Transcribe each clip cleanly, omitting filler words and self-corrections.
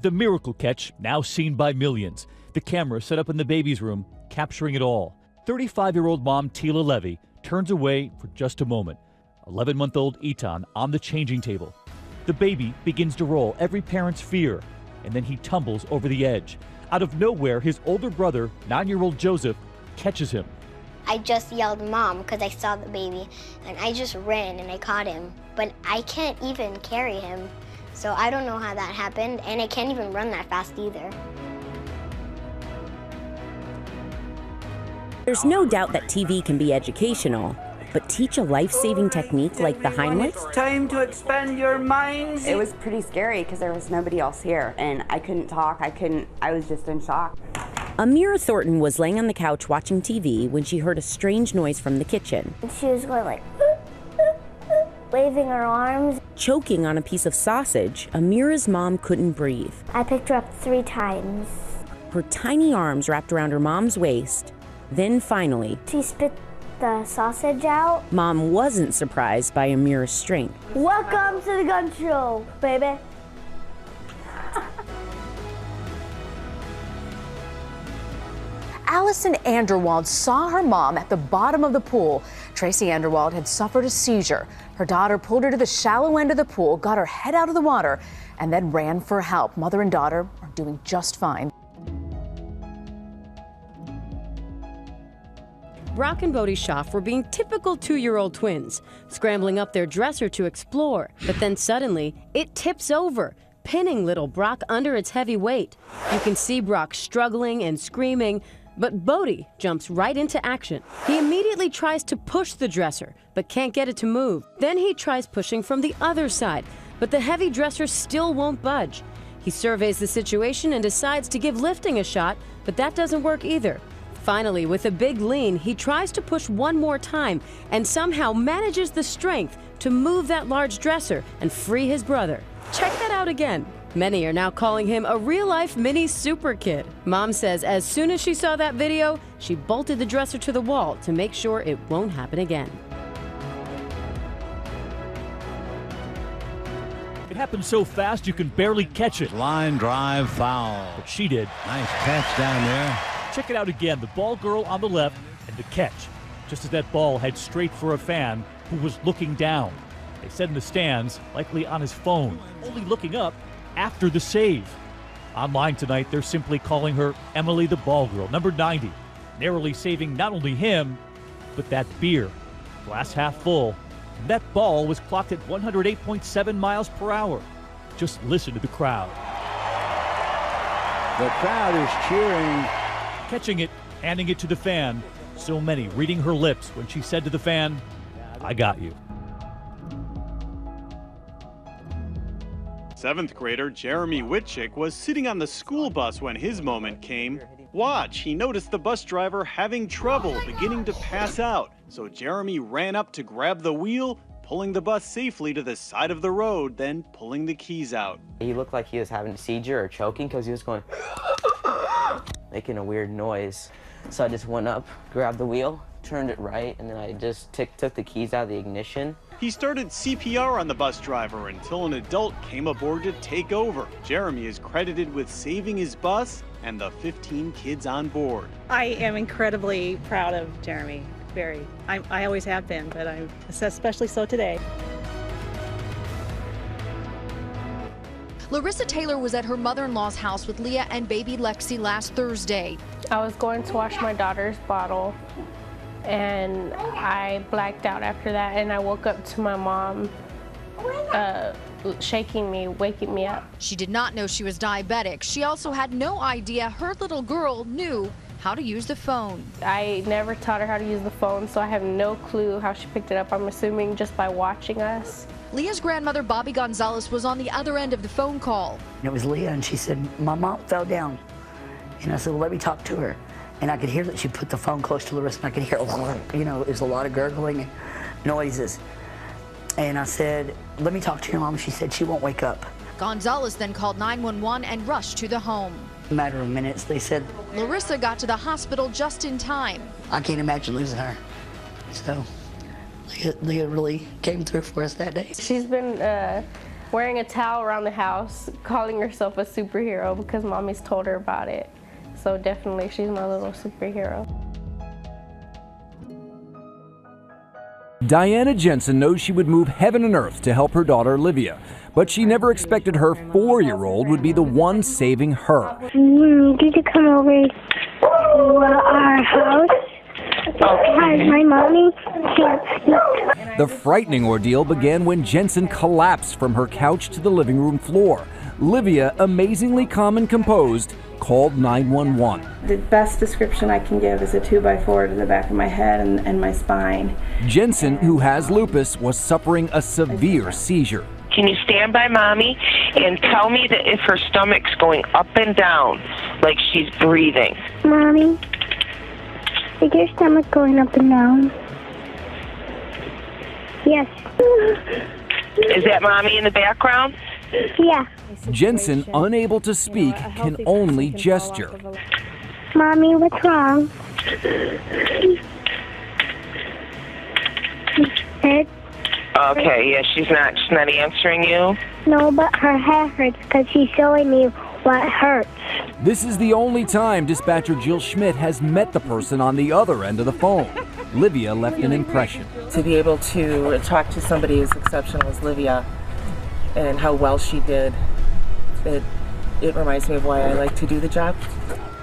The miracle catch, now seen by millions. The camera set up in the baby's room, capturing it all. 35-year-old mom Tila Levy turns away for just a moment. 11-month-old Etan on the changing table. The baby begins to roll, every parent's fear, and then he tumbles over the edge. Out of nowhere, his older brother, 9-year-old Joseph, catches him. I just yelled mom because I saw the baby, and I just ran and I caught him. But I can't even carry him, so I don't know how that happened, and I can't even run that fast either. There's no doubt that TV can be educational, but teach a life-saving technique like the Heimlich? It's time to expand your minds. It was pretty scary because there was nobody else here, and I couldn't talk. I was just in shock. Amira Thornton was laying on the couch watching TV when she heard a strange noise from the kitchen. She was going like, waving her arms. Choking on a piece of sausage, Amira's mom couldn't breathe. I picked her up 3 times. Her tiny arms wrapped around her mom's waist. Then finally, She spit the sausage out. Mom wasn't surprised by Amira's strength. Welcome to the gun show, baby. Allison Anderwald saw her mom at the bottom of the pool. Tracy Anderwald had suffered a seizure. Her daughter pulled her to the shallow end of the pool, got her head out of the water, and then ran for help. Mother and daughter are doing just fine. Brock and Bodie Schaaf were being typical 2-year-old twins, scrambling up their dresser to explore. But then suddenly, it tips over, pinning little Brock under its heavy weight. You can see Brock struggling and screaming, but Bodie jumps right into action. He immediately tries to push the dresser, but can't get it to move. Then he tries pushing from the other side, but the heavy dresser still won't budge. He surveys the situation and decides to give lifting a shot, but that doesn't work either. Finally, with a big lean, he tries to push one more time and somehow manages the strength to move that large dresser and free his brother. Check that out again. Many are now calling him a real-life mini super kid. Mom says as soon as she saw that video, she bolted the dresser to the wall to make sure it won't happen again. It happened so fast you can barely catch it. Line drive foul. But she did. Nice catch down there. Check it out again, the ball girl on the left and the catch. Just as that ball heads straight for a fan who was looking down. They said in the stands, likely on his phone, only looking up after the save. Online tonight, they're simply calling her Emily the Ball Girl, number 90, narrowly saving not only him, but that beer. Glass half full. And that ball was clocked at 108.7 miles per hour. Just listen to the crowd. The crowd is cheering. Catching it, handing it to the fan. So many reading her lips when she said to the fan, "I got you." 7th grader Jeremy Whitchick was sitting on the school bus when his moment came. Watch, he noticed the bus driver having trouble, beginning to pass out. So Jeremy ran up to grab the wheel, pulling the bus safely to the side of the road, then pulling the keys out. He looked like he was having a seizure or choking because he was going making a weird noise. So I just went up, grabbed the wheel, turned it right, and then I just took the keys out of the ignition. He started CPR on the bus driver until an adult came aboard to take over. Jeremy is credited with saving his bus and the 15 kids on board. I am incredibly proud of Jeremy. Very. I always have been, but I'm especially so today. Larissa Taylor was at her mother-in-law's house with Leah and baby Lexi last Thursday. I was going to wash my daughter's bottle, and I blacked out after that, and I woke up to my mom shaking me, waking me up. She did not know she was diabetic. She also had no idea her little girl knew how to use the phone. I never taught her how to use the phone, so I have no clue how she picked it up. I'm assuming just by watching us. Leah's grandmother, Bobby Gonzalez, was on the other end of the phone call. It was Leah, and she said, "My mom fell down." And I said, "Well, let me talk to her." And I could hear that she put the phone close to Larissa, and I could hear, it was a lot of gurgling noises. And I said, "Let me talk to your mom." She said she won't wake up. Gonzalez then called 911 and rushed to the home. In a matter of minutes, they said. Larissa got to the hospital just in time. I can't imagine losing her. So Leah really came through for us that day. She's been wearing a towel around the house, calling herself a superhero because mommy's told her about it. So definitely she's my little superhero. Diana Jensen knows she would move heaven and earth to help her daughter Livia, but she never expected her 4-year-old would be the one saving her. Did you come over to our house? Because my mommy can't sleep. The frightening ordeal began when Jensen collapsed from her couch to the living room floor. Livia, amazingly calm and composed, called 911. The best description I can give is a 2x4 to the back of my head and my spine. Jensen, who has lupus, was suffering a severe seizure. Can you stand by mommy and tell me that if her stomach's going up and down, like she's breathing? Mommy, is your stomach going up and down? Yes. Is that mommy in the background? Yeah. Jensen, unable to speak, can only gesture. Mommy, what's wrong? Head? Okay, yeah, she's not answering you. No, but her head hurts because she's showing me what hurts. This is the only time dispatcher Jill Schmidt has met the person on the other end of the phone. Livia left an impression. To be able to talk to somebody as exceptional as Livia and how well she did, it reminds me of why I like to do the job.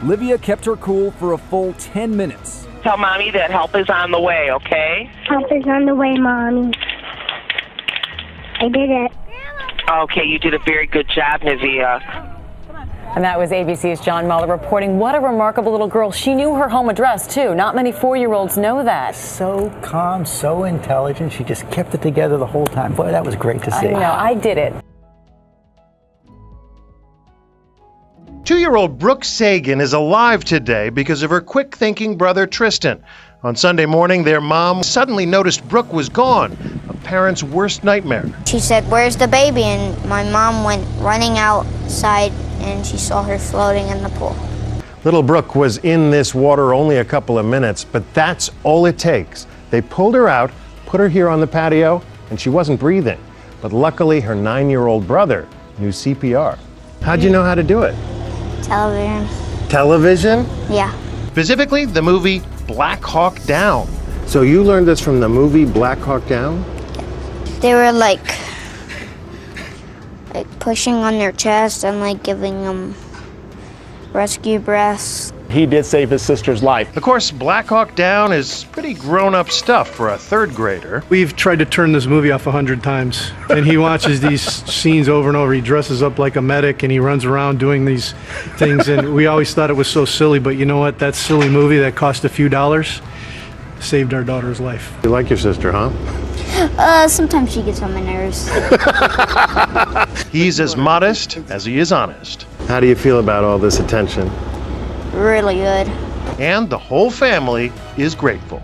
Livia kept her cool for a full 10 minutes. Tell mommy that help is on the way, okay? Help is on the way, Mommy. I did it. Okay, you did a very good job, Nivea. And that was ABC's John Muller reporting. What a remarkable little girl. She knew her home address, too. Not many 4-year-olds know that. So calm, so intelligent. She just kept it together the whole time. Boy, that was great to see. I know, I did it. 2-year-old Brooke Sagan is alive today because of her quick-thinking brother Tristan. On Sunday morning, their mom suddenly noticed Brooke was gone, a parent's worst nightmare. She said, "Where's the baby?" And my mom went running outside and she saw her floating in the pool. Little Brooke was in this water only a couple of minutes, but that's all it takes. They pulled her out, put her here on the patio, and she wasn't breathing. But luckily, her 9-year-old brother knew CPR. How'd you know how to do it? Television. Television? Yeah. Specifically, the movie Black Hawk Down. So you learned this from the movie Black Hawk Down? They were like pushing on their chest and like giving them rescue breaths. He did save his sister's life. Of course, Black Hawk Down is pretty grown-up stuff for a 3rd grader. We've tried to turn this movie off 100 times, and he watches these scenes over and over. He dresses up like a medic, and he runs around doing these things, and we always thought it was so silly, but you know what? That silly movie that cost a few dollars saved our daughter's life. You like your sister, huh? Sometimes she gets on my nerves. He's as modest as he is honest. How do you feel about all this attention? Really good. And the whole family is grateful.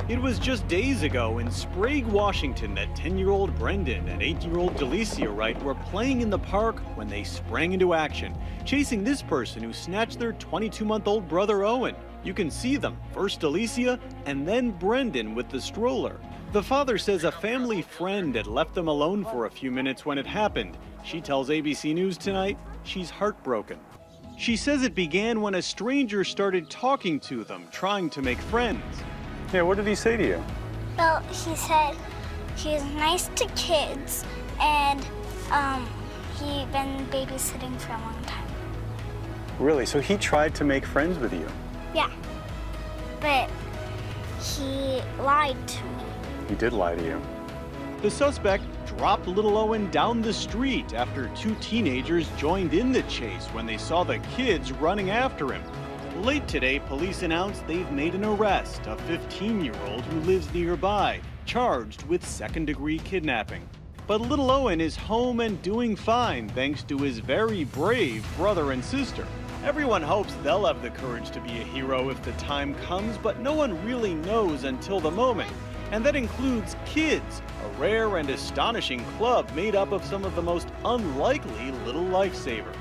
It was just days ago in Sprague, Washington that 10-year-old Brendan and 8-year-old Delicia Wright were playing in the park when they sprang into action, chasing this person who snatched their 22-month-old brother Owen. You can see them, first Delicia and then Brendan with the stroller. The father says a family friend had left them alone for a few minutes when it happened. She tells ABC News Tonight she's heartbroken. She says it began when a stranger started talking to them, trying to make friends. Yeah, what did he say to you? Well, he said he's nice to kids and he's been babysitting for a long time. Really? So he tried to make friends with you? Yeah, but he lied to me. He did lie to you. The suspect dropped little Owen down the street after 2 teenagers joined in the chase when they saw the kids running after him. Late today, police announced they've made an arrest, a 15-year-old who lives nearby, charged with 2nd-degree kidnapping. But little Owen is home and doing fine thanks to his very brave brother and sister. Everyone hopes they'll have the courage to be a hero if the time comes, but no one really knows until the moment. And that includes Kids, a rare and astonishing club made up of some of the most unlikely little lifesavers.